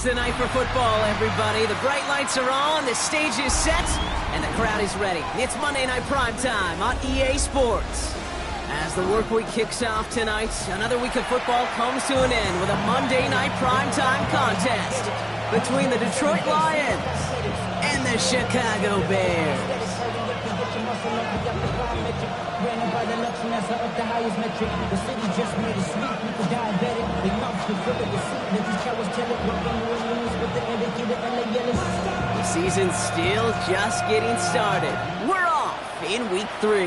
Tonight for football, everybody. The bright lights are on, the stage is set, and the crowd is ready. It's Monday Night Primetime on EA Sports. As the work week kicks off tonight, another week of football comes to an end with a Monday Night Primetime contest between the Detroit Lions and the Chicago Bears. The season's still just getting started. We're off in week 3.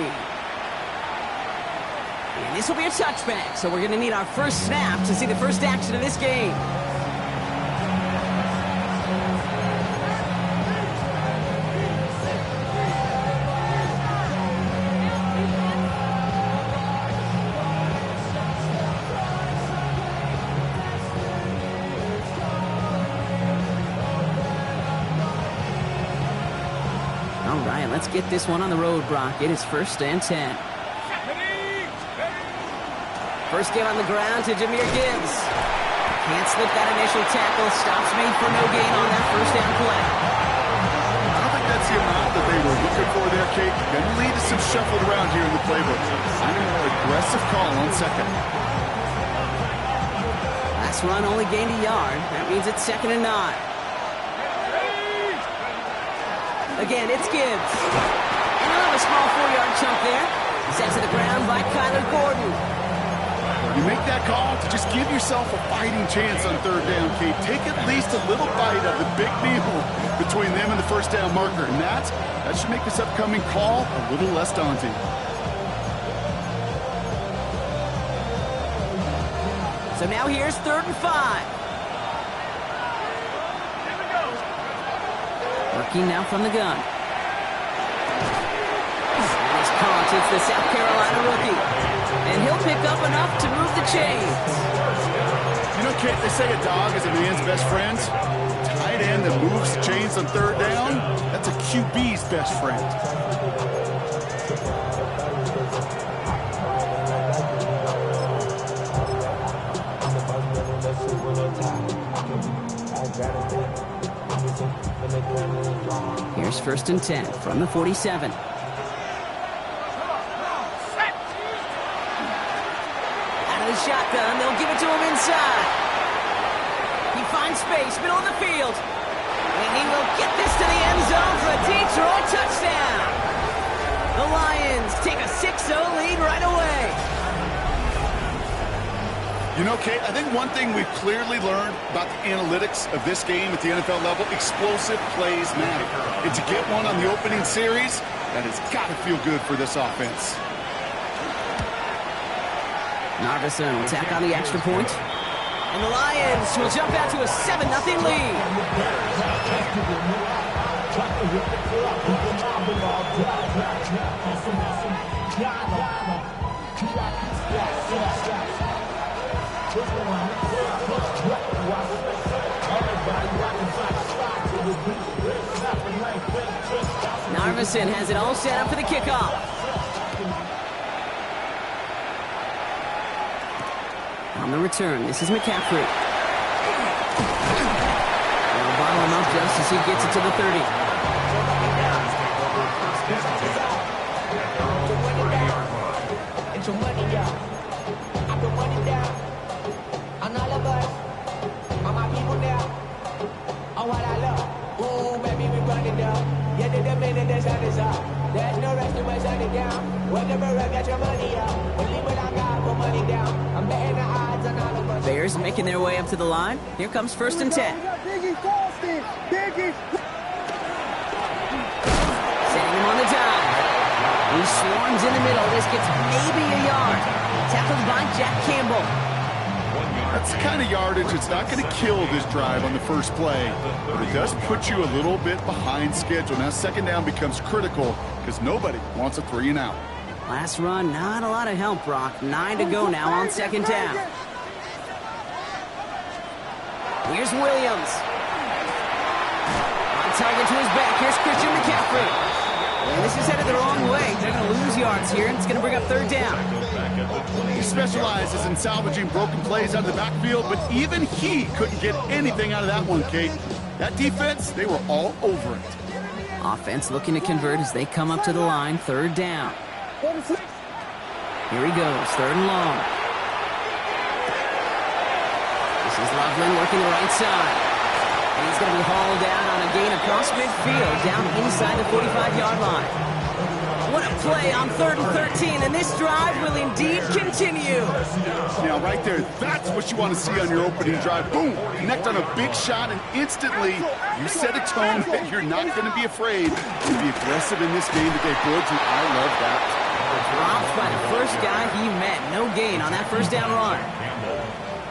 And this will be a touchback, so we're going to need our first snap to see the first action of this game. All right, let's get this one on the road, Brock. It is 1st and 10. First game on the ground to Jahmyr Gibbs. Can't slip that initial tackle. Stops made for no gain on that first down play. I don't think that's the amount that they were looking for there, Kate. Going to lead to some shuffled around here in the playbook. I'm an aggressive call on second. Last run only gained a yard. That means it's 2nd and 9. Again, it's Gibbs. A small 4-yard chunk there. Sent to the ground by Kyler Gordon. You make that call to just give yourself a fighting chance on 3rd down, Kate. Take at least a little bite of the big meal between them and the first down marker. And that should make this upcoming call a little less daunting. So now here's 3rd and 5. Working now from the gun. And he's caught. It's the South Carolina rookie. And he'll pick up enough to move the chains. You know, Kate, they say a dog is a man's best friend. Tight end that moves chains on 3rd down, that's a QB's best friend. Here's 1st and 10 from the 47. Shotgun, they'll give it to him inside. He finds space, middle of the field. And he will get this to the end zone for a Detroit touchdown. The Lions take a 6-0 lead right away. You know, Kate, I think one thing we've clearly learned about the analytics of this game at the NFL level, explosive plays matter. And to get one on the opening series, that has got to feel good for this offense. Narveson will tack on the extra point. And the Lions will jump out to a 7-0 lead. Narveson has it all set up for the kickoff. On the return, this is McCaffrey. They'll bottle him up just as he gets it to the 30. There's no rest to my shutting down. Whenever I get your money out, believe what I got, put money down. I'm betting the odds on all of us. Bears making their way up to the line. Here comes 1st and 10. Biggie Boston, Biggie. Setting him on the dive. He swarms in the middle. This gets maybe a yard. Tackled by Jack Campbell. That's the kind of yardage that's not going to kill this drive on the first play, but it does put you a little bit behind schedule. Now 2nd down becomes critical because nobody wants a 3 and out. Last run, not a lot of help, Brock. 9 to go now on 2nd down. Here's Williams. On target to his back. Here's Christian McCaffrey. And this is headed the wrong way. They're going to lose yards here, and it's going to bring up third down. He specializes in salvaging broken plays out of the backfield, but even he couldn't get anything out of that one, Kate. That defense, they were all over it. Offense looking to convert as they come up to the line, third down. Here he goes, third and long. This is Loveland working the right side. And he's going to be hauled down on a gain across midfield, down inside the 45-yard line. What a play on 3rd and 13, and this drive will indeed continue. Now, right there, that's what you want to see on your opening drive. Boom! Connect on a big shot, and instantly you set a tone that you're not going to be afraid to be aggressive in this game today. Boards, and I love that. Dropped by the first guy he met. No gain on that first down run.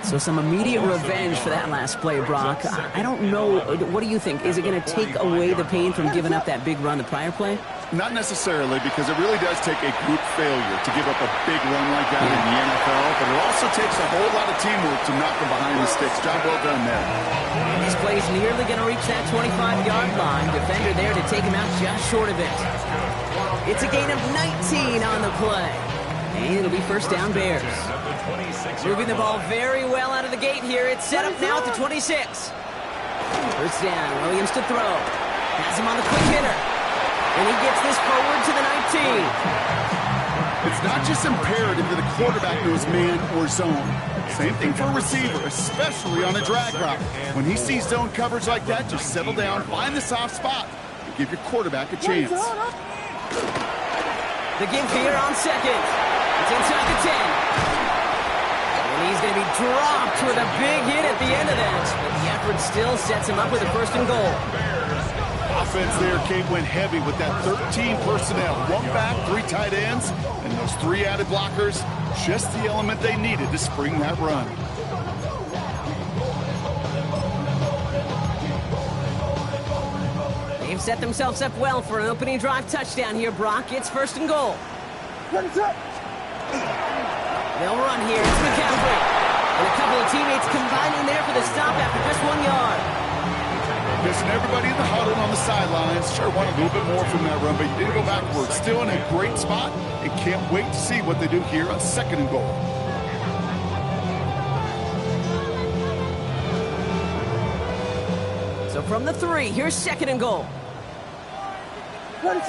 So some immediate revenge for that last play, Brock. I don't know. What do you think? Is it going to take away the pain from giving up that big run the prior play? Not necessarily, because it really does take a group failure to give up a big run like that in the NFL, but it also takes a whole lot of teamwork to knock them behind the sticks. Job well done there. And this play's nearly going to reach that 25-yard line. Defender there to take him out just short of it. It's a gain of 19 on the play. And it'll be first down Bears. Moving the ball very well out of the gate here. It's set up now at the 26. First down, Williams to throw. Has him on the quick hitter. And he gets this forward to the 19. It's not just imperative that the quarterback knows man or zone. Same thing for a receiver, especially on a drag route. When he sees zone coverage like that, just settle down, find the soft spot, and give your quarterback a chance. The give here on second. It's inside the 10. And he's going to be dropped with a big hit at the end of that. But the effort still sets him up with a first and goal. Offense there, Kate, went heavy with that 13 personnel. One back, 3 tight ends, and those 3 added blockers. Just the element they needed to spring that run. They've set themselves up well for an opening drive touchdown here, Brock. It's first and goal. They'll run here. It's McCaffrey. And a couple of teammates combining there for the stop after just 1 yard. Listen, everybody in the huddle on the sidelines sure want a little bit more from that run, but you didn't go backwards. Still in a great spot, and can't wait to see what they do here on second and goal. So from the 3, here's second and goal. Here's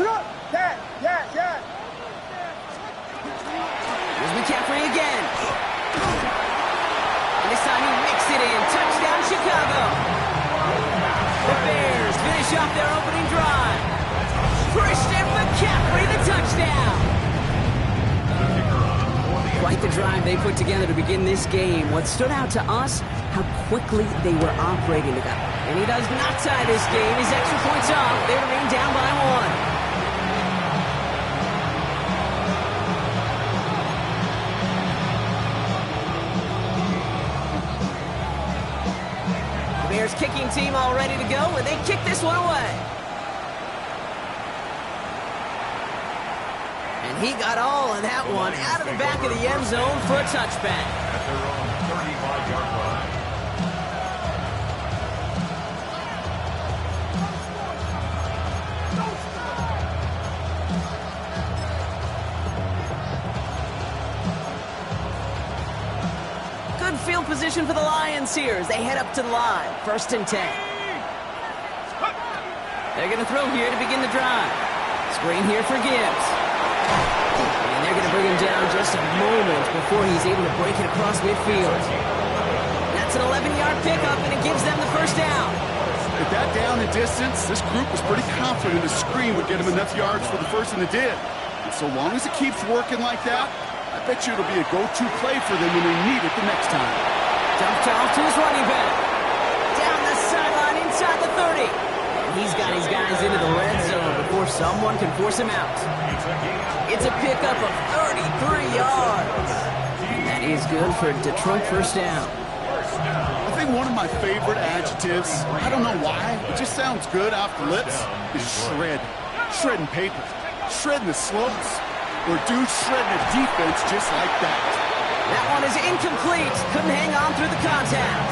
McCaffrey again. And this time he mixed it in. Touchdown, Chicago. The Bears finish off their opening drive. Christian McCaffrey, the touchdown. Quite the drive they put together to begin this game. What stood out to us, how quickly they were operating together. And he does not tie this game. His extra points off. They remain down by 1. Bears kicking team all ready to go, and they kick this one away. And he got all of that one out of the back of the end zone for a touchback. At their own 35-yard line. Good field position for the Lions here as they head up to the line. First and 10. They're going to throw here to begin the drive. Screen here for Gibbs. And they're going to bring him down just a moment before he's able to break it across midfield. That's an 11-yard pickup, and it gives them the first down. With that down and distance, this group was pretty confident the screen would get him enough yards for the first, and it did. And so long as it keeps working like that, I bet you it'll be a go-to play for them when they need it the next time. Dumped off to his running back. Down the sideline inside the 30. And he's got his guys into the red zone before someone can force him out. It's a pickup of 33 yards. That is good for Detroit first down. I think one of my favorite adjectives, I don't know why, it just sounds good off the lips, is shred. Shredding paper. Shredding the slopes. Or dude shredding a defense just like that. That one is incomplete. Couldn't hang on through the contact.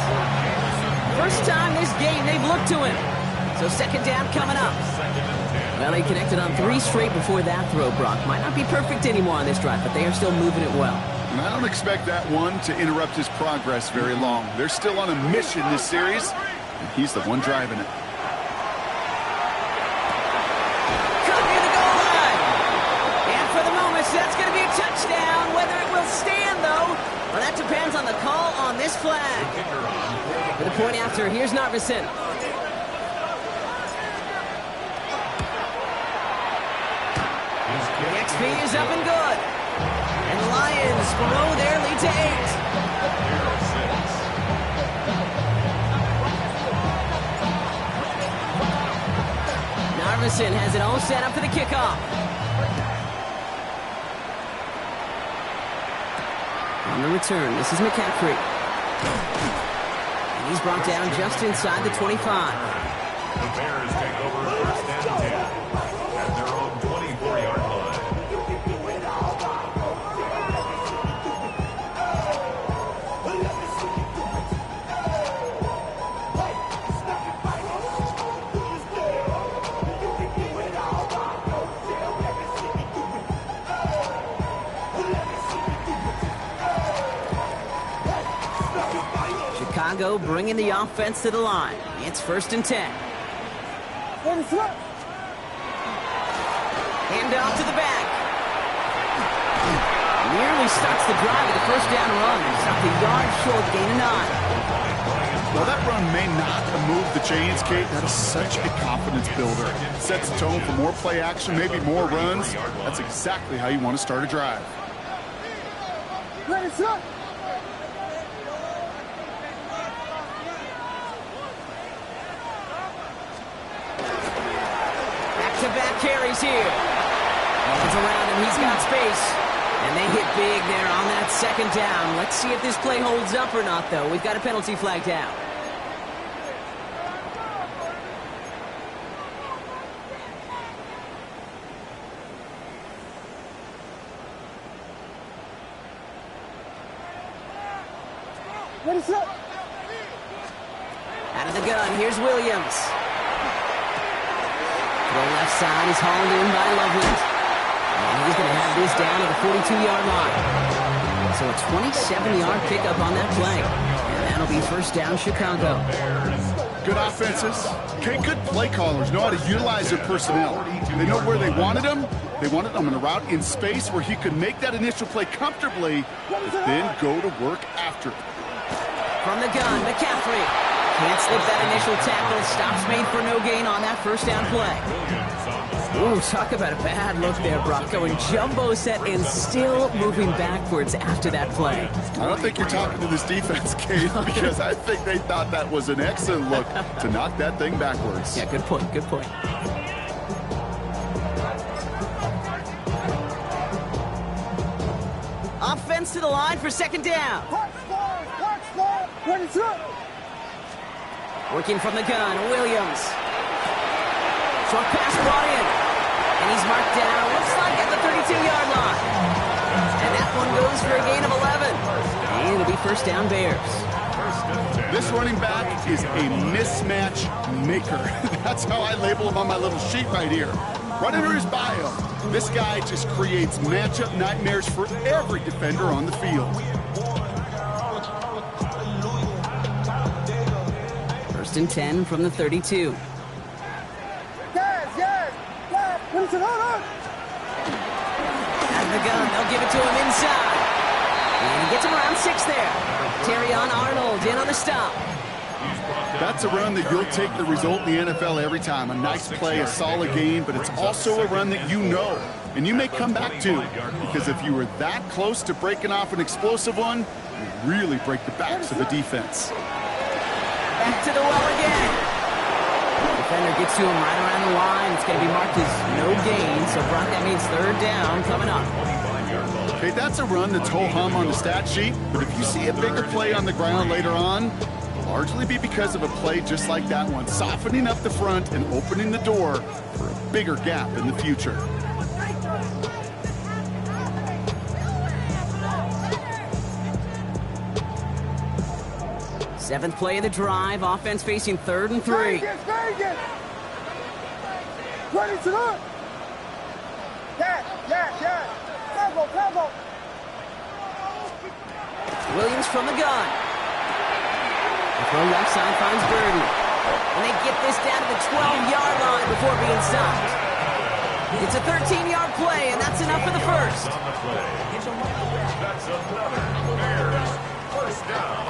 First time this game they've looked to him. So second down coming up. Well, he connected on 3 straight before that throw, Brock. Might not be perfect anymore on this drive, but they are still moving it well. And I don't expect that one to interrupt his progress very long. They're still on a mission this series, and he's the one driving it. Cut near the goal line. And for the moment, that's going to be a touchdown. Whether it will stand, though, well, that depends on the call on this flag. For the point after, here's Narveson. The XP is up and good. And the Lions grow their lead to 8. Narveson has it all set up for the kickoff. On the return, this is McCaffrey. And he's brought down just inside the 25. The Bears take over first and 10 at their own 24-yard line. Chicago bringing the offense to the line. It's first and 10. Hand off to the back. Nearly starts the drive with a first down run. Stopped a yard short, gain of 9. Well, that run may not have moved the chains, Kate. That is such a confidence builder. It sets the tone for more play action, maybe more runs. That's exactly how you want to start a drive. Ready, set. Back-to-back carries here. It's around him. He's got space. And they hit big there on that second down. Let's see if this play holds up or not, though. We've got a penalty flag down. Ready, set. Out of the gun, here's Williams. Throw left side is hauled in by Loveland. And he's going to have this down at the 42-yard line. So a 27-yard pickup on that play. And that'll be first down, Chicago. Good offenses. Okay, good play callers know how to utilize their personnel. They know where they wanted them. They wanted them in a route in space where he could make that initial play comfortably, but then go to work after it. From the gun, McCaffrey. Can't slip that initial tackle. Stops made for no gain on that first down play. Ooh, talk about a bad look there, Brock. Going jumbo set and still moving backwards after that play. I don't think you're talking to this defense, Kate, because I think they thought that was an excellent look to knock that thing backwards. Yeah, good point, good point. Offense to the line for second down. Ready, set. Working from the gun, Williams. Short pass brought in. And he's marked down, looks like at the 32-yard line. And that one goes for a gain of 11. And it'll be first down, Bears. This running back is a mismatch maker. That's how I label him on my little sheet right here. Right under his bio, this guy just creates matchup nightmares for every defender on the field. First and 10 from the 32. Yes. Ready, set. Out of the gun, they'll give it to him inside. And he gets him around 6 there. Terrion Arnold in on the stop. That's a run that you'll take the result in the NFL every time. A nice play, a solid game, but it's also a run that you know. And you may come back to, because if you were that close to breaking off an explosive one, you really break the backs of the defense. Back to the well again. Defender gets to him right around the line. It's going to be marked as no gain. So, Brock, that means third down coming up. Okay, that's a run that's ho-hum on the stat sheet. But if you see a bigger play on the ground later on, it'll largely be because of a play just like that one, softening up the front and opening the door for a bigger gap in the future. Seventh play of the drive. Offense facing 3rd and 3. Vegas. Ready to look. Yeah. Combo. Williams from the gun. The throw left side finds Burden. And they get this down to the 12-yard line before being stopped. It's a 13-yard play, and that's enough for the first. On the play. That's another Bears first down.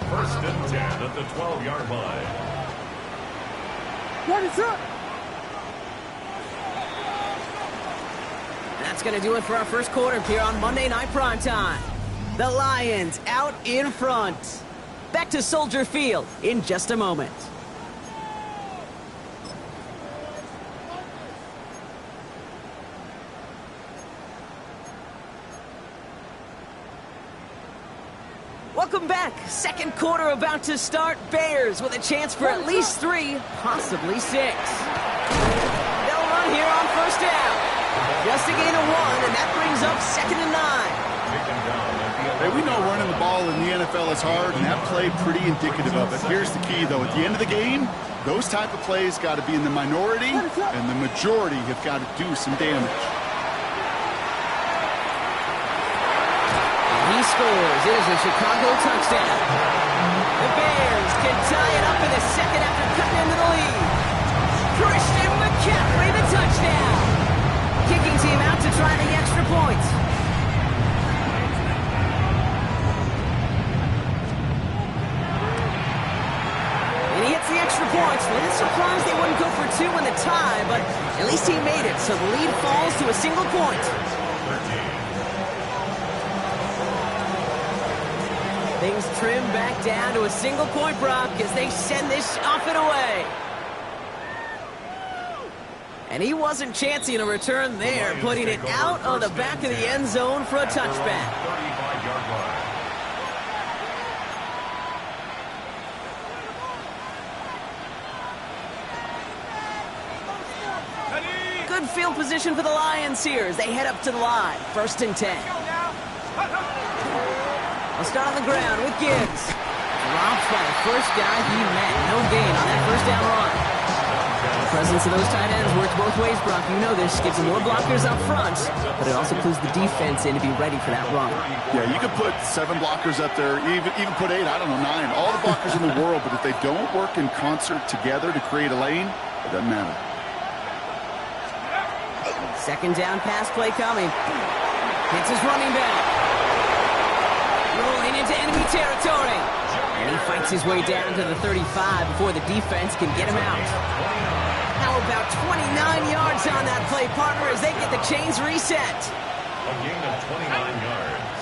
First and 10 at the 12-yard line. Ready to. That's going to do it for our first quarter here on Monday Night Primetime. The Lions out in front. Back to Soldier Field in just a moment. Welcome back. Second quarter about to start. Bears with a chance for at least 3, possibly 6. They'll run here on first down. Just a gain of 1, and that brings up 2nd and 9. Hey, we know running the ball in the NFL is hard, and that play pretty indicative of it. Here's the key, though. At the end of the game, those type of plays got to be in the minority, and the majority have got to do some damage. He scores. It is a Chicago touchdown. The Bears can tie it up in the second after cutting into the lead. Christian McCaffrey, the touchdown. Kicking team out to try the extra point. And he hits the extra point. A little surprised they wouldn't go for 2 in the tie, but at least he made it, so the lead falls to a single point. Things trim back down to a single point, Brock, as they send this off and away. And he wasn't chancing a return there, putting it out on the back of the end zone for a touchback. 35-yard line. Good field position for the Lions here as they head up to the line. 1st and 10. I'll start on the ground with Gibbs. Dropped by the first guy he met. No gain on that first down run. The presence of those tight ends works both ways, Brock. You know this. Gives them more blockers up front, but it also clues the defense in to be ready for that run. Yeah, you could put 7 blockers up there, even put 8, I don't know, 9. All the blockers in the world, but if they don't work in concert together to create a lane, it doesn't matter. Second down pass play coming. Hits his running back. Rolling into enemy territory. And he fights his way down to the 35 before the defense can get him out. How about 29 yards on that play, partner, as they get the chains reset. A gain of 29 yards.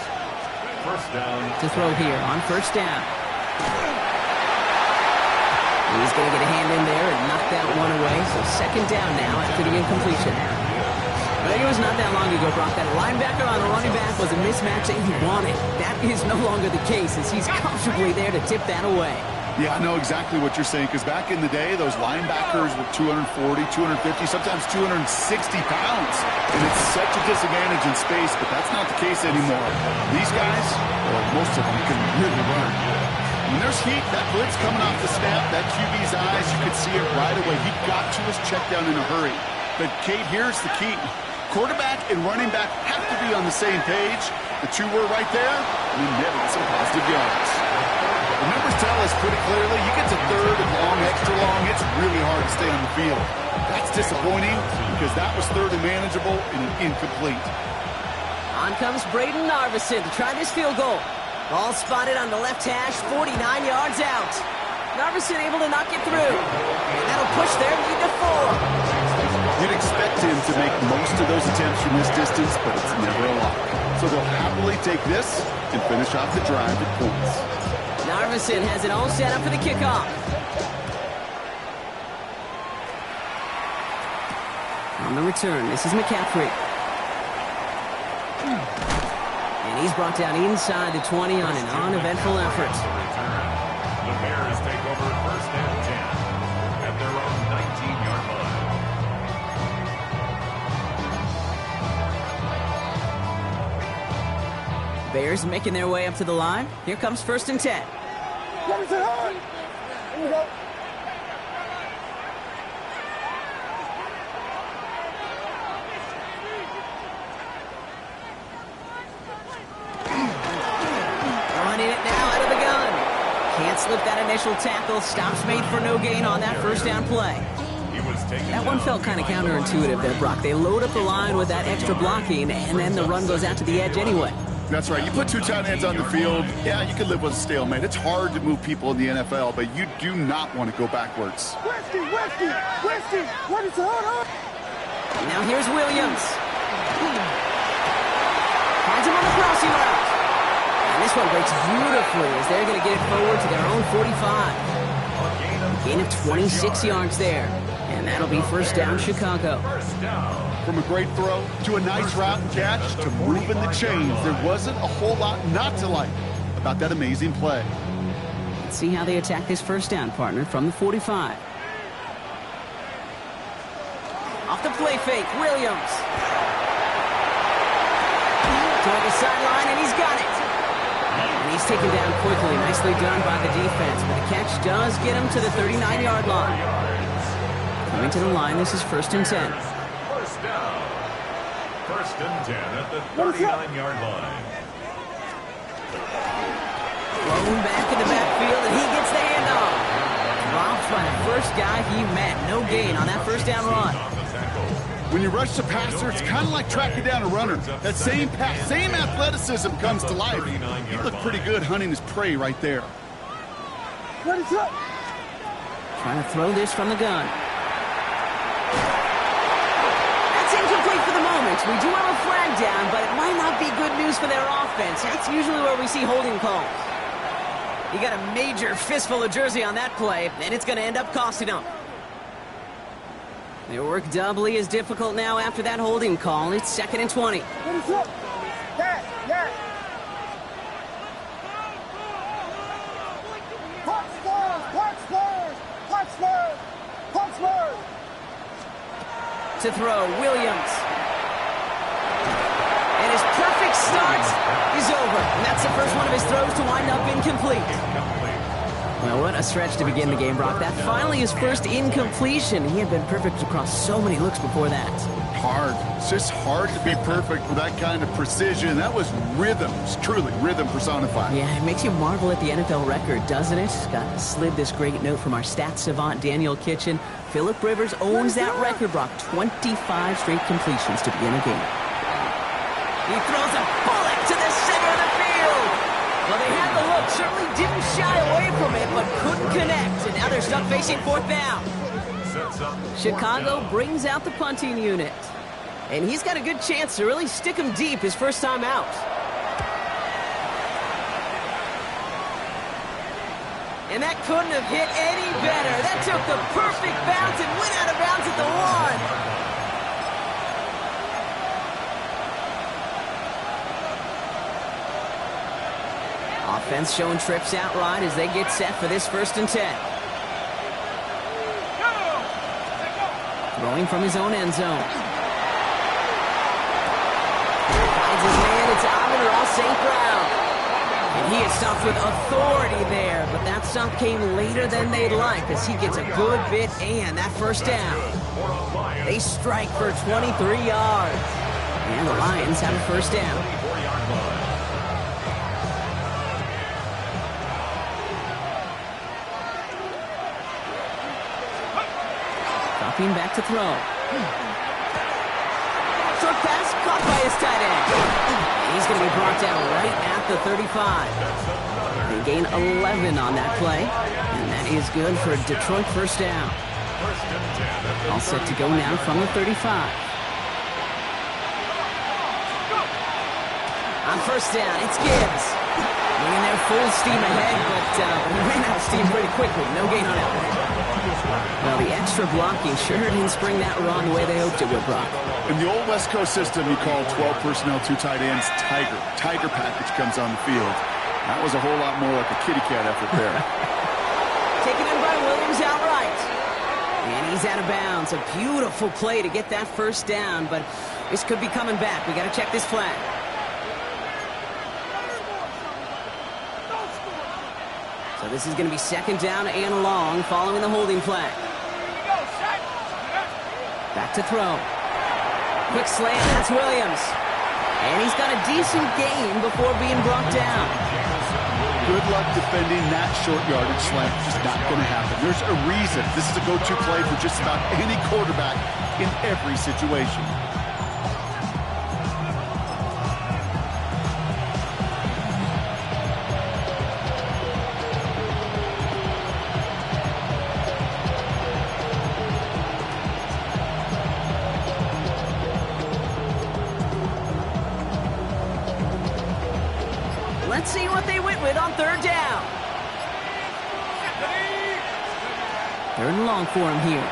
First down. To throw here on first down. He's going to get a hand in there and knock that one away. So second down now after the incompletion. I think it was not that long ago, Brock, that a linebacker on a running back was a mismatch that he wanted. That is no longer the case, as he's comfortably there to tip that away. Yeah, I know exactly what you're saying, because back in the day, those linebackers were 240, 250, sometimes 260 pounds. And it's such a disadvantage in space, but that's not the case anymore. These guys, well, most of them can really run. When there's heat, that blitz coming off the snap, that QB's eyes, you could see it right away. He got to his check down in a hurry. But, Kate, here's the key. Quarterback and running back have to be on the same page. The two were right there, and then netted some positive yards. The numbers tell us pretty clearly, you get to third and long, extra long, it's really hard to stay on the field. That's disappointing because that was third and manageable and incomplete. On comes Braden Narveson to try this field goal. Ball spotted on the left hash, 49 yards out. Narveson able to knock it through. And that'll push their lead to 4. You'd expect him to make most of those attempts from this distance, but it's never a lock. So they'll happily take this and finish off the drive with points. Narveson has it all set up for the kickoff. On the return, this is McCaffrey. And he's brought down inside the 20 on an uneventful effort. The Bears take over first and 10 at their own 19-yard line. Bears making their way up to the line. Here comes 1st and 10. Ready to run. Here we go. initial tackle. Stops made for no gain on that first down play. That one felt kind of counterintuitive there, Brock. They load up the line with that extra blocking, and then the run goes out to the edge anyway. That's right. You put two tight ends on the field, yeah, you can live with a stalemate. It's hard to move people in the NFL, but you do not want to go backwards. Whiskey! What is on? Now here's Williams. Finds him on the crossing route. And this one breaks beautifully as they're going to get it forward to their own 45. Gain of 26 yards there. And that'll be first down, Chicago. From a great throw to a nice route and catch to moving the chains, there wasn't a whole lot not to like about that amazing play. Let's see how they attack this first down, partner, from the 45. Off the play fake, Williams. Toward the sideline, and he's got it. And he's taken down quickly. Nicely done by the defense. But the catch does get him to the 39-yard line. Coming to the line, this is first and 10. First down. First and 10 at the 39-yard line. Thrown back in the backfield, and he gets the handoff. Dropped by the first guy he met. No gain on that first down run. When you rush the passer, it's kind of like tracking down a runner. That same pass, same athleticism comes to life. He looked pretty good hunting his prey right there. What is up? Trying to throw this from the gun. That's incomplete for the moment. We do have a flag down, but it might not be good news for their offense. That's usually where we see holding calls. You got a major fistful of jersey on that play, and it's going to end up costing them. Their work doubly is difficult now after that holding call. It's second and 20. What is up? Yeah. Punch. To throw, Williams. And his perfect start is over. And that's the first one of his throws to wind up incomplete. Well, what a stretch to begin the game, Brock. That finally his first incompletion. He had been perfect across so many looks before that. Hard. It's just hard to be perfect with that kind of precision. That was rhythm. It's truly rhythm personified. Yeah, it makes you marvel at the NFL record, doesn't it? Got slid this great note from our stats savant, Daniel Kitchen. Phillip Rivers owns that record, Brock. 25 straight completions to begin a game. He throws a bullet to the center of the field. Well, they had the look, certainly didn't shy away from it, but couldn't connect. And now they're stuck facing fourth down. Chicago brings out the punting unit. And he's got a good chance to really stick him deep his first time out. And that couldn't have hit any better. That took the perfect bounce and went out of bounds at the one. Offense showing trips outright as they get set for this first and 10. Throwing from his own end zone. Finds his man, it's Amon-Ra St. Brown. And he is stopped with authority there, but that stop came later than they'd like as he gets a good bit and that first down. They strike for 23 yards. And the Lions have a first down. Back to throw. Short pass caught by his tight end. He's going to be brought down right at the 35. They gain 11 on that play, and that is good for a Detroit first down. All set to go now from the 35. On first down, it's Gibbs. Moving there full steam ahead, but he ran out of steam pretty quickly. No gain on that. Well, the extra blocking sure didn't spring that run the way they hoped it would, Brock. In the old West Coast system, you call 12 personnel, 2 tight ends, Tiger. Tiger package comes on the field. That was a whole lot more like a kitty cat effort there. Taken in by Williams outright. And he's out of bounds. A beautiful play to get that first down, but this could be coming back. We got to check this flag. So this is going to be second down and long following the holding flag. Back to throw. Quick slant, that's Williams. And he's got a decent gain before being brought down. good luck defending that short yardage slant. Just not going to happen. There's a reason this is a go-to play for just about any quarterback in every situation. Let's see what they went with on third down. Third and long for him here.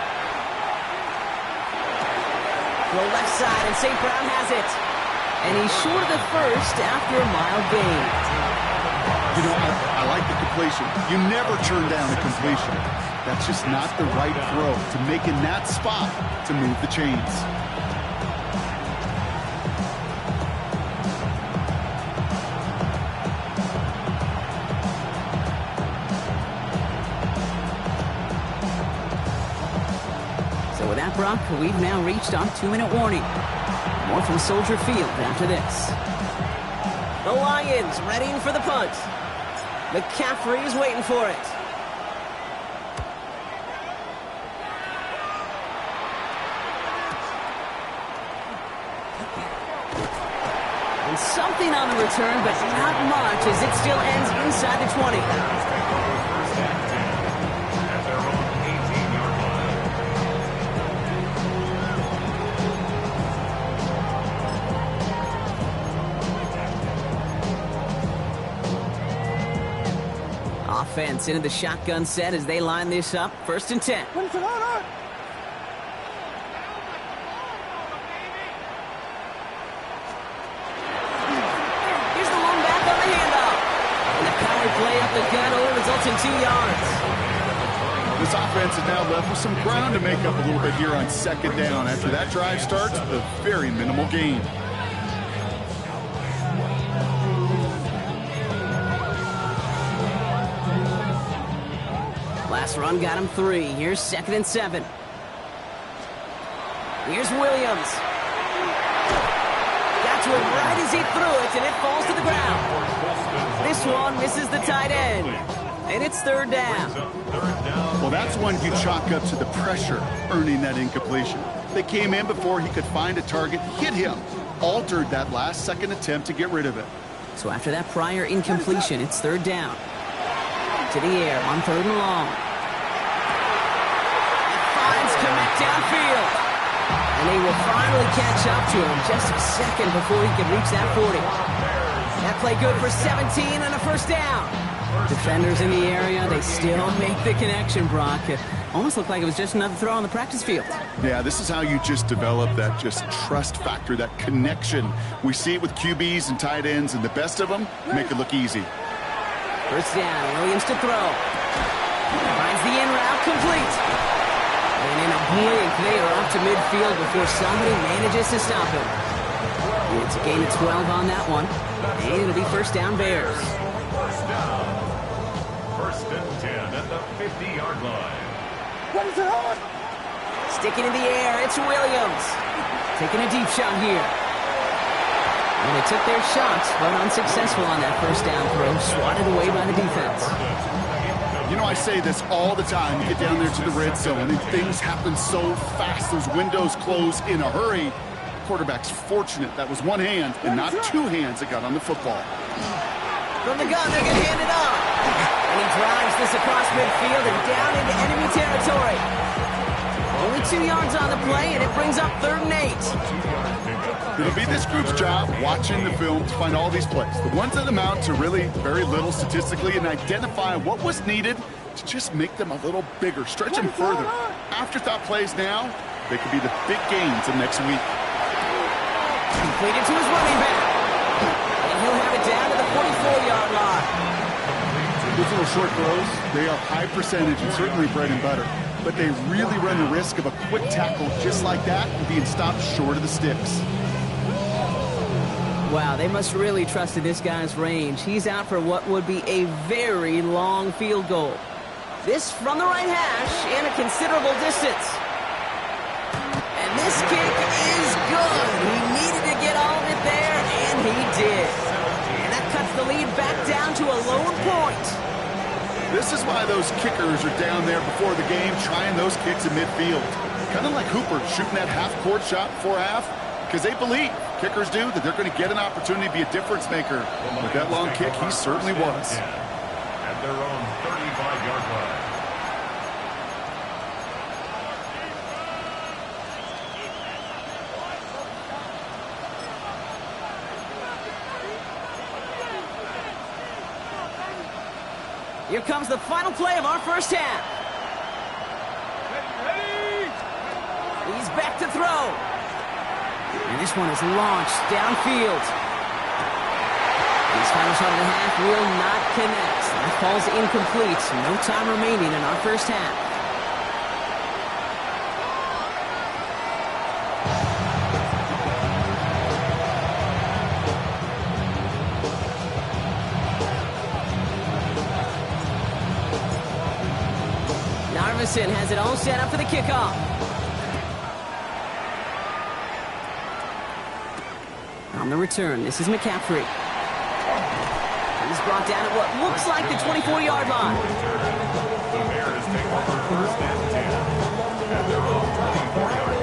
Throw left side, and St. Brown has it. And he's short of the first after a mild gain. You know, I like the completion. You never turn down a completion. That's just not the right throw to make in that spot to move the chains. So with that, Brock, we've now reached our 2-minute warning. More from Soldier Field after this. The Lions readying for the punt. McCaffrey is waiting for it. And something on the return, but not much as it still ends inside the 20. At their own 18-yard line. Offense into the shotgun set as they line this up. 1st and 10. What is it? Hold on. Here's the lone back on the handoff. And the power play up the gut only results in 2 yards. This offense is now left with some ground to make up a little bit here on 2nd down. After that drive starts with a very minimal gain. Last run got him 3. Here's 2nd and 7. Here's Williams. Got to him right as he threw it, and it falls to the ground. This one misses the tight end. And it's 3rd down. Well, that's one you chalk up to the pressure earning that incompletion. They came in before he could find a target, hit him, altered that last-second attempt to get rid of it. So after that prior incompletion, it's 3rd down. To the air on 3rd and long. Finds Kmet downfield. And they will finally catch up to him just a second before he can reach that 40. That play good for 17 and a 1st down. Defenders in the area, they still make the connection, Brock. It almost looked like it was just another throw on the practice field. Yeah, this is how you just develop that just trust factor, that connection. We see it with QBs and tight ends, and the best of them make it look easy. 1st down, Williams to throw. Finds the in route complete. And in a blink, they are up to midfield before somebody manages to stop him. It's a gain of 12 on that one. And it'll be 1st down Bears. 1st down. 1st and 10 at the 50-yard line. What is it? Hold on. Sticking in the air, it's Williams. Taking a deep shot here. And they took their shots, but unsuccessful on that 1st down throw, swatted away by the defense. You know, I say this all the time. You get down there to the red zone, and things happen so fast. Those windows close in a hurry. The quarterback's fortunate that was one hand and not 2 hands that got on the football. From the gun, they're going to hand it off. And he drives this across midfield and down into enemy territory. Only 2 yards on the play, and it brings up 3rd and 8. It'll be this group's job watching the film to find all these plays. The ones that amount to really very little statistically, and identify what was needed to just make them a little bigger, stretch them further. Afterthought plays now, they could be the big gains of next week. Completed to his running back. And he'll have it down to the 44-yard line. These little short throws, they are high percentage and certainly bread and butter. But they really run the risk of a quick tackle just like that and being stopped short of the sticks. Wow, they must really trust in this guy's range. He's out for what would be a very long field goal. This from the right hash and a considerable distance. And this kick is good. He needed to get all of it there, and he did. And that cuts the lead back down to a lone point. This is why those kickers are down there before the game trying those kicks in midfield. Kind of like Hooper shooting that half-court shot before half, because they believe, kickers do, that they're going to get an opportunity to be a difference maker. With that long kick, he certainly was. At their own 35-yard line. Here comes the final play of our first half. He's back to throw. And this one is launched downfield. These final shot of the half will not connect. That falls incomplete. No time remaining in our first half. Narveson has it all set up for the kickoff. On the return, this is McCaffrey. He's brought down at what looks like the 24-yard line. The Bears take over first and 10 at their own 24-yard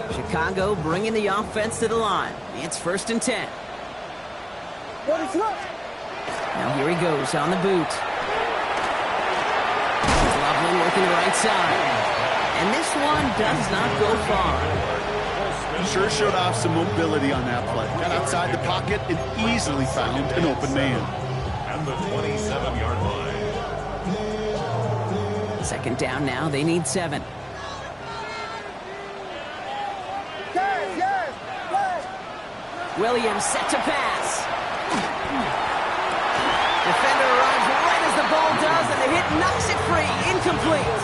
line. Chicago bringing the offense to the line. It's first and 10. Now here he goes on the boot. Loveland working the right side. And this one does not go far. Sure showed off some mobility on that play. Got outside the pocket and easily found an open man. At the 27-yard line. Second down now. They need 7. Williams set to pass. Defender arrives right as the ball does, and the hit knocks it free. Incomplete.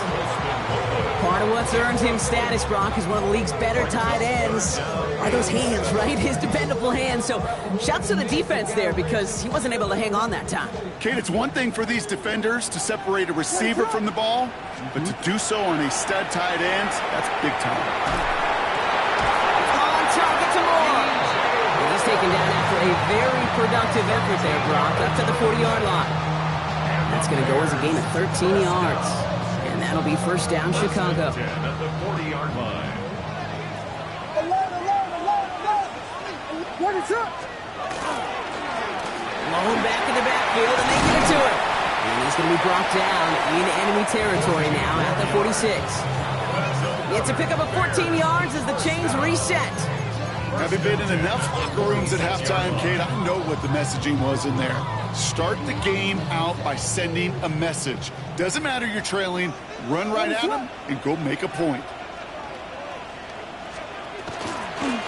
Part of what's earned him status, Brock, is one of the league's better tight ends. Are those hands, right? His dependable hands. So shouts to the defense there because he wasn't able to hang on that time. Kate, it's one thing for these defenders to separate a receiver from the ball, but to do so on a stud tight end, that's big time. On target to Moore. And he's taken down after a very productive effort there, Brock, up to the 40-yard line. That's going to go as a gain of 13 yards. And that'll be first down, Chicago. 10 at the 40-yard line. What is up? Lone back in the backfield, and they get it to him. And he's going to be brought down in enemy territory now at the 46. It's a pickup of 14 yards as the chains reset. Having been in enough locker rooms at halftime, Kate, I know what the messaging was in there. Start the game out by sending a message. Doesn't matter you're trailing, run right at them and go make a point.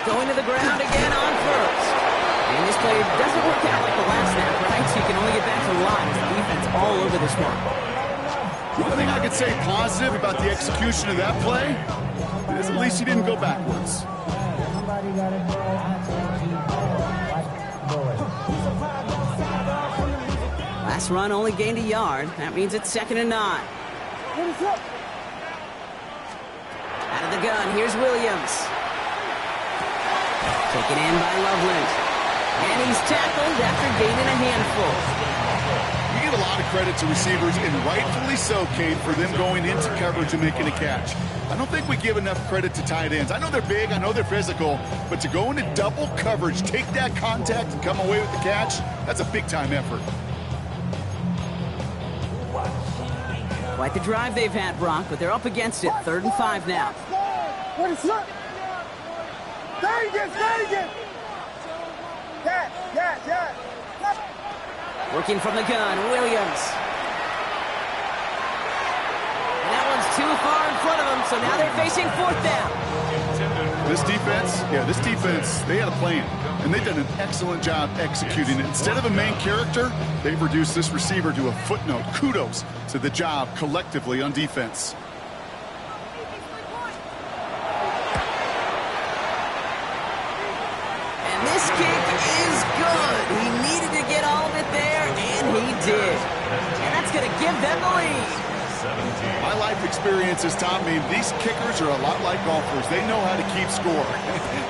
Going to the ground again on first. And this play doesn't work out like the last snap, right? So you can only get back to the line. The defense all over this one. One thing I could say positive about the execution of that play is at least he didn't go backwards. Last run only gained a yard. That means it's 2nd and 9. Out of the gun, here's Williams. Taken in by Loveland. And he's tackled after gaining a handful. You give a lot of credit to receivers, and rightfully so, Kate, for them going into coverage and making a catch. I don't think we give enough credit to tight ends. I know they're big, I know they're physical, but to go into double coverage, take that contact, and come away with the catch, that's a big-time effort. Quite the drive they've had, Brock, but they're up against it. 3rd and 5 now. What is up? Stay again. Yeah. Working from the gun, Williams. And that one's too far in front of them, so now they're facing 4th down. This defense, they had a plan, and they've done an excellent job executing it. Instead of a main character, they've reduced this receiver to a footnote. Kudos to the job collectively on defense. And this kick is good. He needed to get all of it there, and he did. And that's going to give them the lead. 17. My life experience has taught me these kickers are a lot like golfers. They know how to keep score.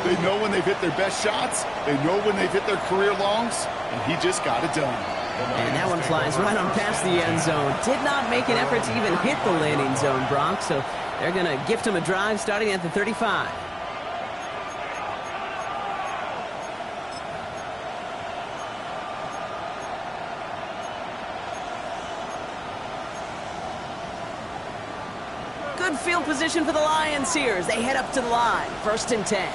They know when they've hit their best shots. They know when they've hit their career longs. And he just got it done. And that one flies right on past the end zone. Did not make an effort to even hit the landing zone, Brock. So they're going to gift him a drive starting at the 35. Good field position for the Lions here as they head up to the line. 1st and 10.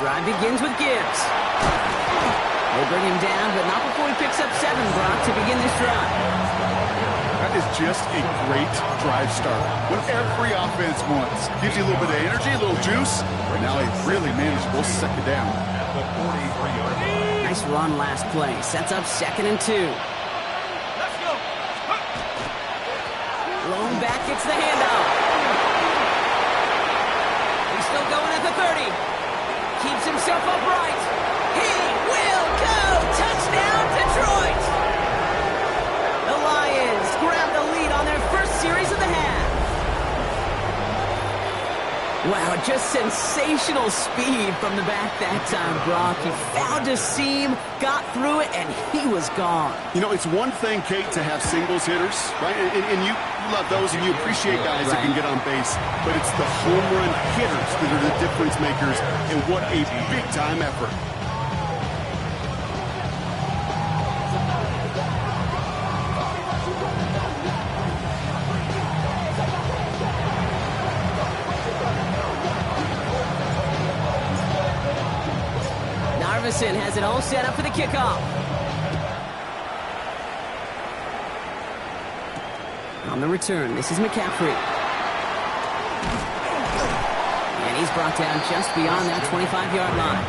Drive begins with Gibbs. They bring him down, but not before he picks up 7, Brock, to begin this drive. That is just a great drive start. What every offense wants. Gives you a little bit of energy, a little juice. But now a really manageable 2nd down. Nice run last play. Sets up 2nd and 2. Lone back gets the handoff. He's still going at the 30. Keeps himself upright. He will go. Touchdown, Detroit. The Lions grab the lead on their first series of the half. Wow, just sensational speed from the back that time, Brock. He found a seam, got through it, and he was gone. You know, it's one thing, Kate, to have singles hitters, right? And you love those, and you appreciate guys that can get on base. But it's the home run hitters that are the difference makers, and what a big-time effort. Narveson has it all set up for the kickoff. On the return, this is McCaffrey. And he's brought down just beyond that 25-yard line.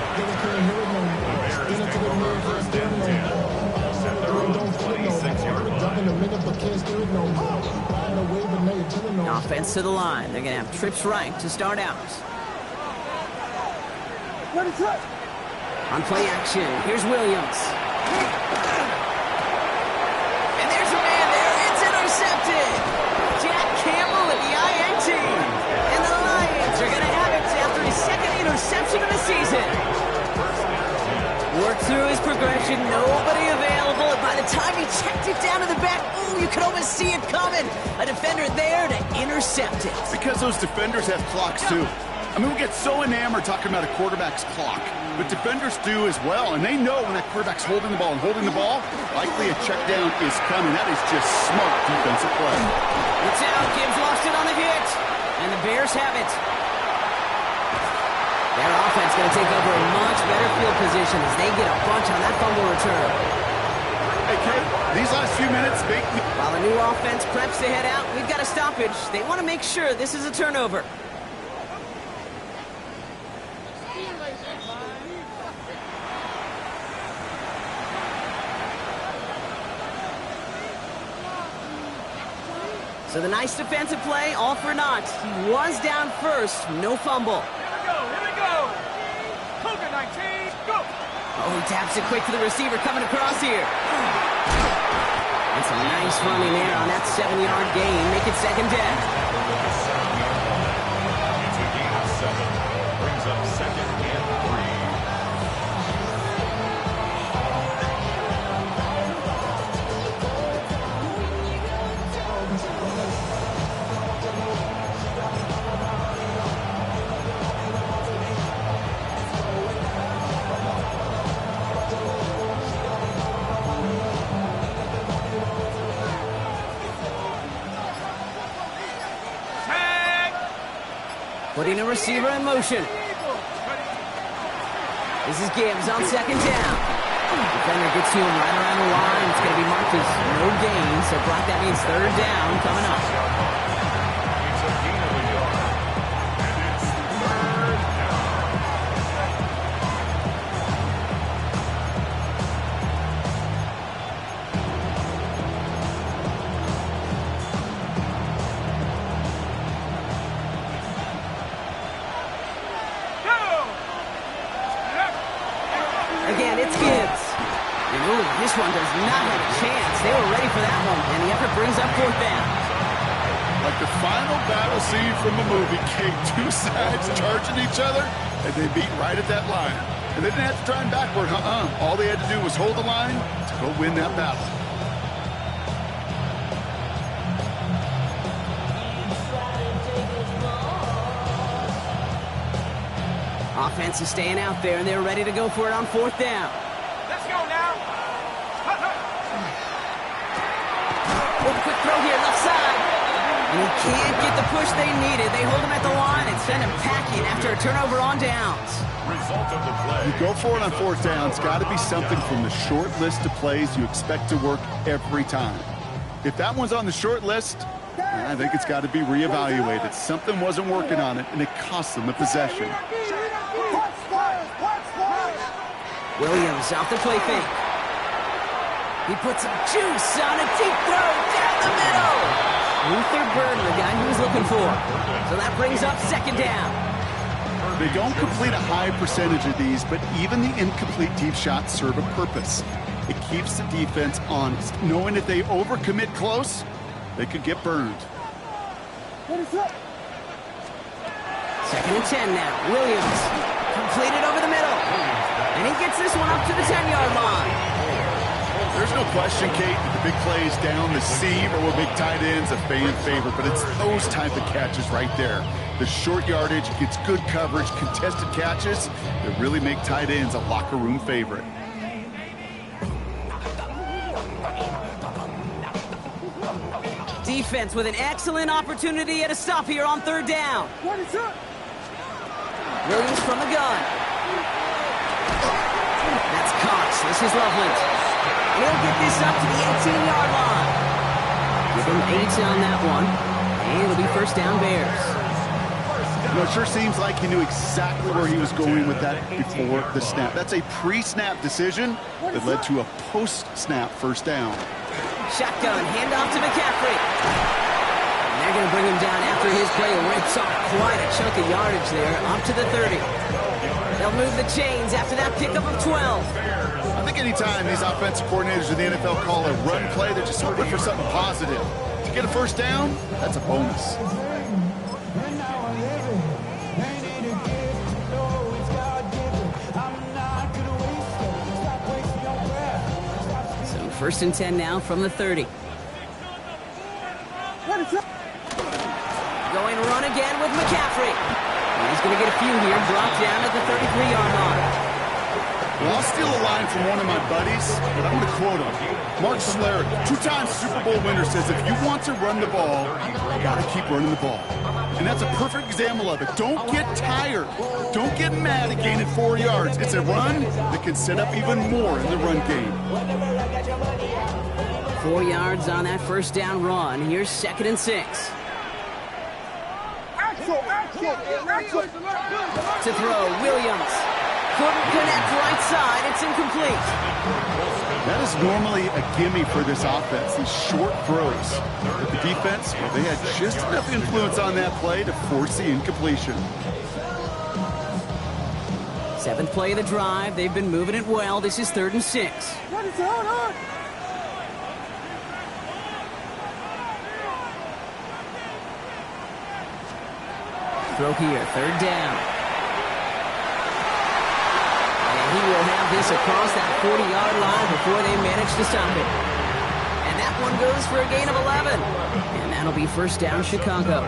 Offense to the line. They're going to have trips right to start out. On play action, here's Williams. And there's a man there. It's intercepted. Jack Campbell at the INT. And the Lions are going to have it after his 2nd interception of the season. Worked through his progression. Nobody available. And by the time he checked it down to the back, ooh, you could almost see it coming. A defender there to intercept it. Because those defenders have clocks, too. I mean, we get so enamored talking about a quarterback's clock, but defenders do as well, and they know when that quarterback's holding the ball, likely a check down is coming. That is just smart defensive play. It's out. Gibbs lost it on the hit, and the Bears have it. Their offense going to take over a much better field position as they get a bunch on that fumble return. Hey, Kate, these last few minutes make me... While the new offense preps to head out, we've got a stoppage. They want to make sure this is a turnover. So the nice defensive play, all for naught. He was down first, no fumble. Here we go. Cougar 19, go. Oh, he taps it quick to the receiver coming across here. That's a nice run in there on that 7-yard gain. Make it 2nd down. It's a gain of 7. Brings up 2nd and 3. Putting a receiver in motion. This is Gibbs on 2nd down. Defender gets to him right around the line. It's going to be marked as no gain. So, Brock, that means 3rd down coming up. It's a gain of a yard. And it's 3rd down. Again, it's Gibbs. And ooh, this one does not have a chance. They were ready for that one, and the effort brings up 4th down. Like the final battle scene from a movie, Kate, 2 sides charging each other, and they beat right at that line. And they didn't have to drive backward, All they had to do was hold the line to go win that battle. Offense is staying out there, and they're ready to go for it on 4th down. Let's go now. Oh, quick throw here, left side. And he can't get the push they needed. They hold him at the line and send him packing after a turnover on downs. Result of the play. You go for it on 4th down. It's got to be something from the short list of plays you expect to work every time. If that one's on the short list, I think it's got to be reevaluated. Something wasn't working on it, and it cost them the possession. Williams off the play fake. He puts some juice on a deep throw down the middle. Luther Burden, the guy he was looking for. So that brings up 2nd down. They don't complete a high percentage of these, but even the incomplete deep shots serve a purpose. It keeps the defense honest, knowing if they overcommit close, they could get burned. 2nd and 10 now. Williams completed over the middle. And he gets this one up to the 10-yard line. There's no question, Kate, that the big plays down the seam or with big tight ends a fan favorite, but it's those type of catches right there. The short yardage gets good coverage, contested catches that really make tight ends a locker room favorite. Defense with an excellent opportunity at a stop here on 3rd down. Williams from the gun. That's Cox. This is Loveland. He'll get this up to the 18-yard line. Give him 8 on that one. And it'll be 1st down Bears. You know, it sure seems like he knew exactly where he was going with that before the snap. That's a pre-snap decision that led to a post-snap 1st down. Shotgun, handoff to McCaffrey. And they're going to bring him down after his play. Rips off quite a chunk of yardage there, up to the 30. They'll move the chains after that pickup of 12. I think anytime these offensive coordinators in the NFL call a run play, they're just hoping for something positive. To get a 1st down, that's a bonus. So 1st and 10 now from the 30. Going run again with McCaffrey. And he's going to get a few here, brought down at the 33-yard line. Well, I'll steal a line from one of my buddies, but I'm going to quote him. Mark Schlereth, 2-time Super Bowl winner, says if you want to run the ball, you got to keep running the ball. And that's a perfect example of it. Don't get tired. Don't get mad at gaining 4 yards. It's a run that can set up even more in the run game. 4 yards on that 1st down run. Here's 2nd and 6. To throw, Williams. Couldn't connect right side. It's incomplete. That is normally a gimme for this offense, these short throws. But the defense, well, they had just enough influence on that play to force the incompletion. 7th play of the drive. They've been moving it well. This is 3rd and 6. Throw here, 3rd down. He will have this across that 40-yard line before they manage to stop it. And that one goes for a gain of 11. And that'll be 1st down Chicago.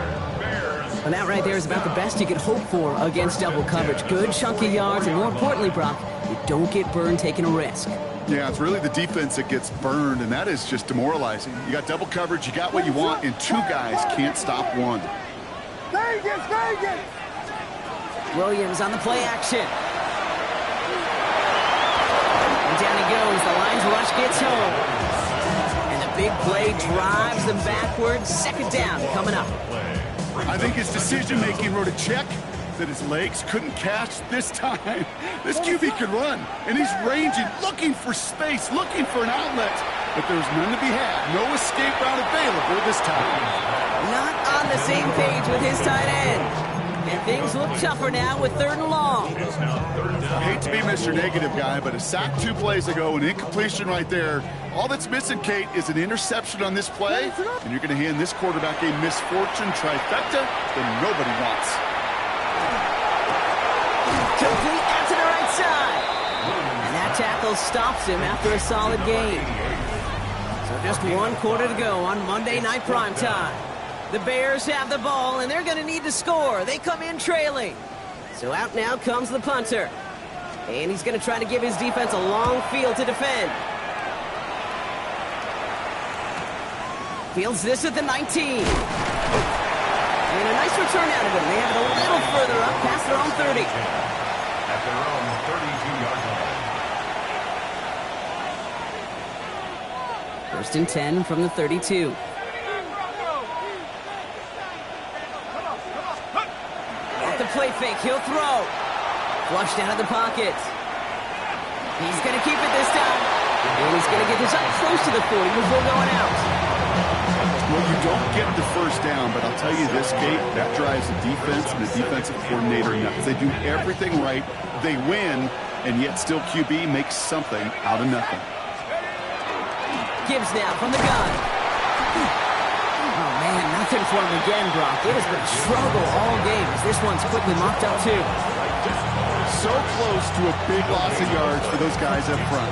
And that right there is about the best you could hope for against double coverage. Good chunky yards, and more importantly, Brock, you don't get burned taking a risk. Yeah, it's really the defense that gets burned, and that is just demoralizing. You got double coverage, you got what you want, and 2 guys can't stop one. Vegas! Williams on the play action. Down he goes. The Lions rush gets home. And the big play drives them backwards. 2nd down coming up. I think his decision-making wrote a check that his legs couldn't catch this time. This QB can run, and he's ranging, looking for space, looking for an outlet. But there's none to be had. No escape route available this time. Not on the same page with his tight end. And things look tougher now with 3rd and long. I hate to be Mr. Negative guy, but a sack 2 plays ago, an incompletion right there. All that's missing, Kate, is an interception on this play, and you're going to hand this quarterback a misfortune trifecta that nobody wants. Complete out to the right side. And that tackle stops him after a solid gain. So just 1 quarter to go on Monday Night Primetime. The Bears have the ball, and they're going to need to score. They come in trailing. So out now comes the punter. And he's going to try to give his defense a long field to defend. Fields this at the 19. And a nice return out of him. They have it a little further up past their own 30. At their own 32-yard line. 1st and 10 from the 32. Off the play fake, he'll throw. Flushed out of the pocket. He's going to keep it this time. And he's going to get this up close to the 40 before going out. Well, you don't get the 1st down, but I'll tell you this, Kate, that drives the defense and the defensive coordinator nuts. They do everything right, they win, and yet still QB makes something out of nothing. Gibbs now from the gun. Oh, man, nothing for him again, Brock. It has been a struggle all game as this one's quickly mopped up, too. So close to a big loss of yards for those guys up front.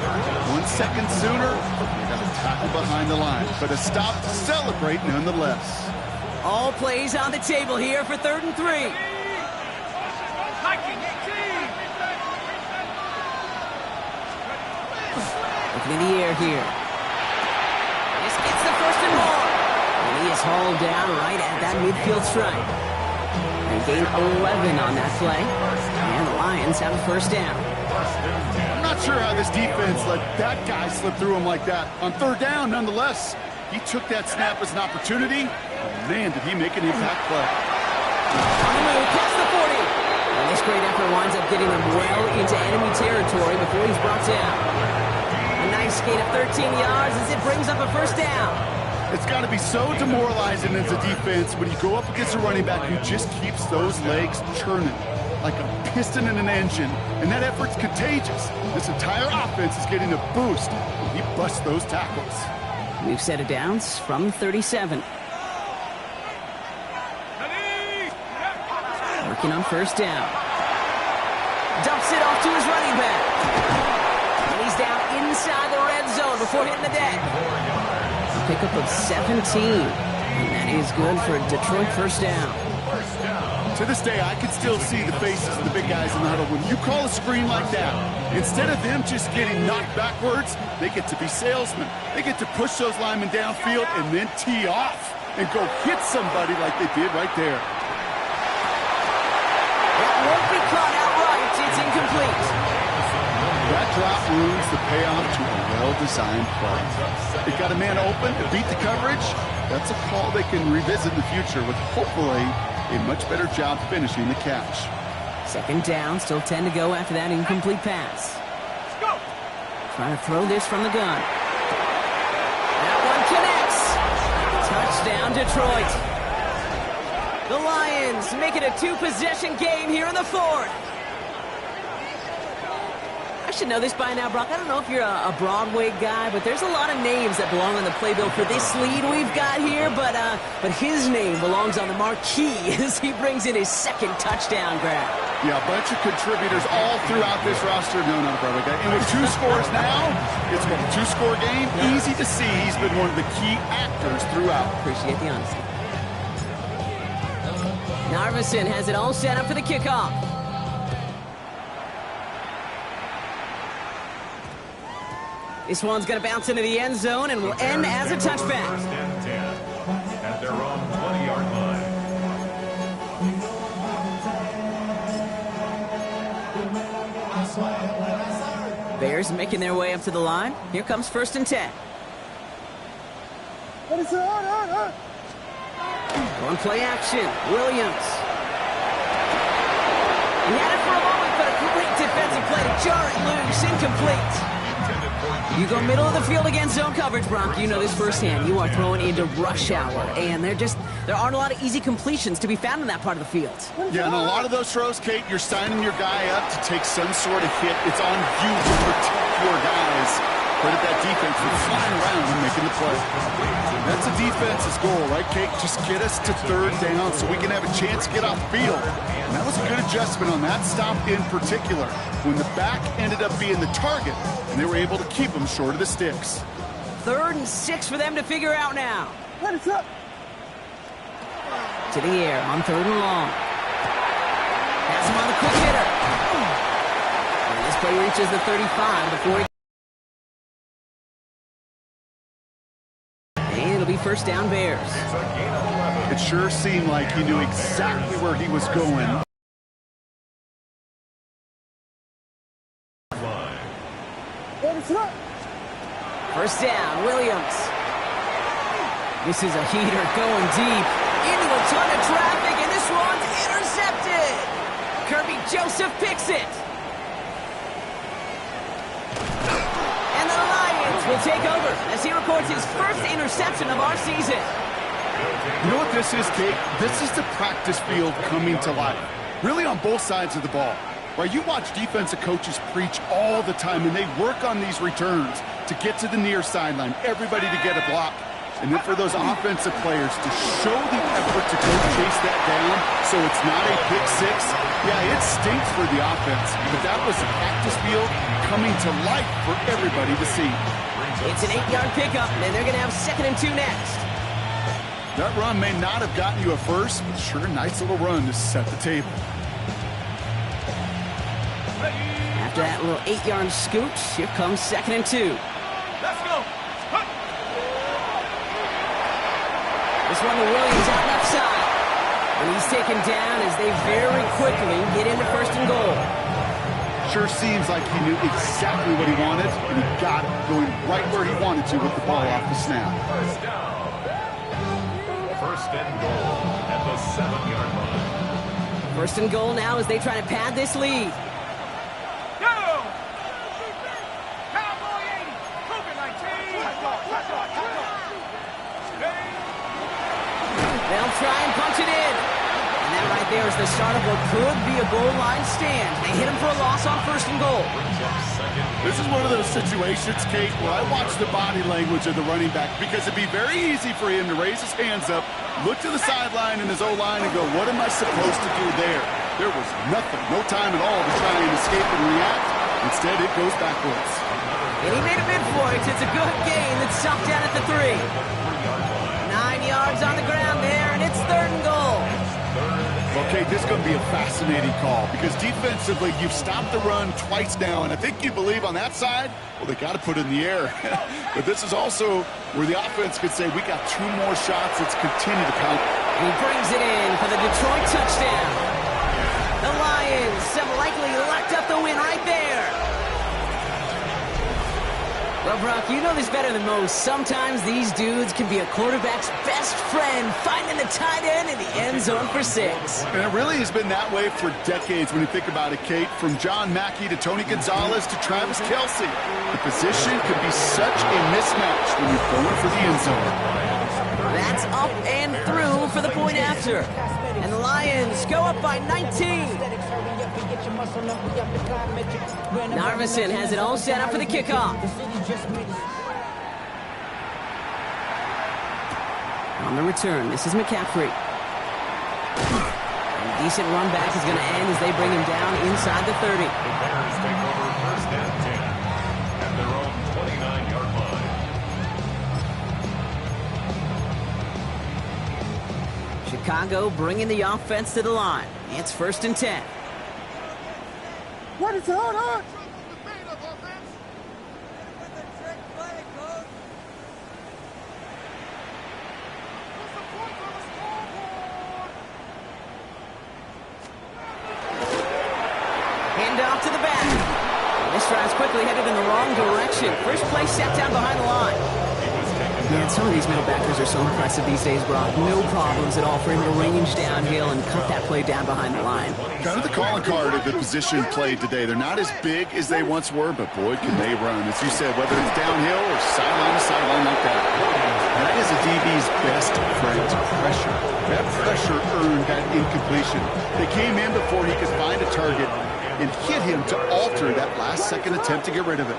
1 second sooner, they got a tackle behind the line, but a stop to celebrate nonetheless. All plays on the table here for 3rd and 3. Looking in the air here. This gets the 1st and more. And he is hauled down right at that midfield stripe. They gain 11 on that play. And the Lions have a 1st down. I'm not sure how this defense let that guy slip through him like that. On 3rd down, nonetheless, he took that snap as an opportunity. Man, did he make an impact play. On the move, past the 40. And this great effort winds up getting him well into enemy territory before he's brought down. A nice gain of 13 yards as it brings up a 1st down. It's got to be so demoralizing as a defense when you go up against a running back who just keeps those legs churning like a piston in an engine, and that effort's contagious. This entire offense is getting a boost when he busts those tackles. We've set it downs from 37. Working on 1st down. Dumps it off to his running back. And he's down inside the red zone before hitting the deck. A pickup of 17. And that is good for a Detroit 1st down. To this day, I can still see the faces of the big guys in the huddle. When you call a screen like that, instead of them just getting knocked backwards, they get to be salesmen. They get to push those linemen downfield and then tee off and go hit somebody like they did right there. That won't be caught outright. It's incomplete. That drop ruins the payoff to a well-designed play. It got a man open to beat the coverage. That's a call they can revisit in the future with hopefully a much better job finishing the catch. 2nd down, still 10 to go after that incomplete pass. Let's go. Trying to throw this from the gun. That one connects. Touchdown, Detroit. The Lions make it a 2-possession game here in the 4th. I should know this by now, Brock. I don't know if you're a Broadway guy, but there's a lot of names that belong on the playbill for this lead we've got here, but his name belongs on the marquee as he brings in his 2nd touchdown grab. Yeah, a bunch of contributors all throughout this roster. No, not a Broadway guy. And with 2 scores now, it's been a 2-score game. Easy to see he's been one of the key actors throughout. Appreciate the honesty. Narveson has it all set up for the kickoff. This one's going to bounce into the end zone and will end as a touchback. 1st and 10 at their own 20-yard line. Bears making their way up to the line. Here comes 1st and 10. On play action, Williams. He had it for a moment, but a great defensive play to jar it loose, incomplete. Intended for You go middle of the field against zone coverage, Bronk. You know this firsthand. You are throwing into rush hour, and there aren't a lot of easy completions to be found in that part of the field. Yeah, and a lot of those throws, Kate, you're signing your guy up to take some sort of hit. It's on you to protect your guys. Credit that defense for flying around and making the play. That's the defense's goal, right, Kate? Just get us to third down so we can have a chance to get off the field. And that was a good adjustment on that stop in particular, when the back ended up being the target, and they were able to keep him short of the sticks. 3rd and 6 for them to figure out now. What is up? To the air on 3rd and long. Pass him on the quick hitter. And this play reaches the 35 before he... And it'll be first down Bears. It sure seemed like he knew exactly where he was going. First down, Williams. This is a heater going deep into a ton of traffic, and this one's intercepted. Kirby Joseph picks it. And the Lions will take over as he records his first interception of our season. You know what this is, Kate? This is the practice field coming to life. Really on both sides of the ball. Right, you watch defensive coaches preach all the time, and they work on these returns to get to the near sideline, everybody to get a block. And then for those offensive players to show the effort to go chase that down so it's not a pick six. Yeah, it stinks for the offense, but that was the practice field coming to life for everybody to see. It's an 8-yard pickup, and they're going to have 2nd and 2 next. That run may not have gotten you a first, but sure, nice little run to set the table. After that little 8-yard scooch, here comes 2nd and 2. Let's go. This one to Williams out left side. And he's taken down as they very quickly get into 1st and goal. Sure seems like he knew exactly what he wanted, and he got it, going right where he wanted to with the ball off the snap. First down. 1st and goal at the 7-yard line. 1st and goal now as they try to pad this lead. They'll try and punch it in. And that right there is the start of what could be a goal line stand. They hit him for a loss on 1st and goal. This is one of those situations, Kate, where I watch the body language of the running back, because it'd be very easy for him to raise his hands up, look to the sideline in his O-line and go, what am I supposed to do there? There was nothing, no time at all to try and escape and react. Instead, it goes backwards. And he made a bid for it. It's a good gain that's stopped down at the 3. 9 yards on the ground there, and it's 3rd and goal. Okay, this is going to be a fascinating call, because defensively, you've stopped the run twice now, and I think you believe on that side, well, they got to put it in the air. But this is also where the offense could say, we got 2 more shots. Let's continue to count. And he brings it in for the Detroit touchdown. The Lions have likely locked up the win right there. Well, Brock, you know this better than most. Sometimes these dudes can be a quarterback's best friend, finding the tight end in the end zone for 6. And it really has been that way for decades when you think about it, Kate. From John Mackey to Tony Gonzalez to Travis Kelce. The position can be such a mismatch when you're going for the end zone. That's up and through for the point after. And the Lions go up by 19. Narvison has it all set up for the kickoff. On the return, this is McCaffrey. And a decent run back is going to end as they bring him down inside the 30. The Bears take over 1st and 10 at their own 29-yard line. Chicago bringing the offense to the line. It's 1st and 10. What is going on? Hand off to the back. This drive's quickly headed in the wrong direction. First play set down behind the line. Man, some of these middle backers are so impressive these days, Brock. No problems at all for him to range downhill and cut that play down behind the line. Kind of the calling card of the position played today. They're not as big as they once were, but boy, can they run. As you said, whether it's downhill or sideline to sideline like that. That is a DB's best friend, pressure. That pressure earned that incompletion. They came in before he could find a target and hit him to alter that last-second attempt to get rid of it.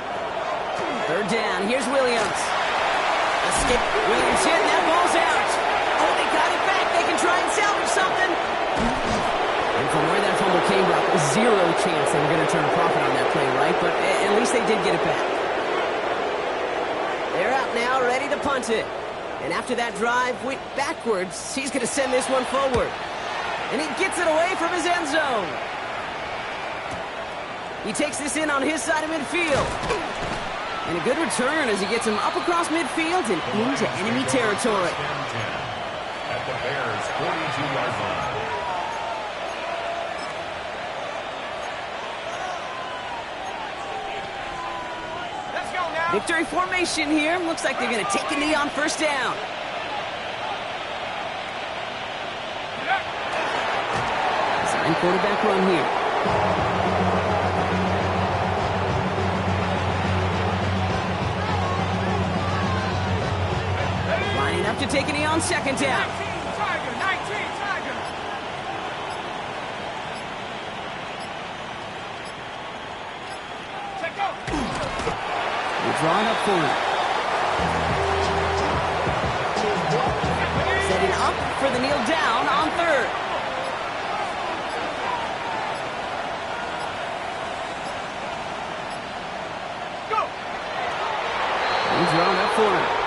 Third down. Here's Williams. A skip. Williams hit, and that ball's out. Oh, they got it back. They can try and salvage something. And from where that fumble came, Brock, zero chance they were going to turn a profit on that play, right? But at least they did get it back. They're out now, ready to punt it. And after that drive went backwards, he's going to send this one forward. And he gets it away from his end zone. He takes this in on his side of midfield. And a good return as he gets him up across midfield and into enemy territory. At the Bears' 42-yard line. Let's go now. Victory formation here. Looks like they're going to take a knee on first down. Design quarterback run here. Lining up to take a knee on second down. 19 Tiger, 19 Tiger. Check go. We're drawing up for him. Setting up for the kneel down on third. Go. We're drawing up for him.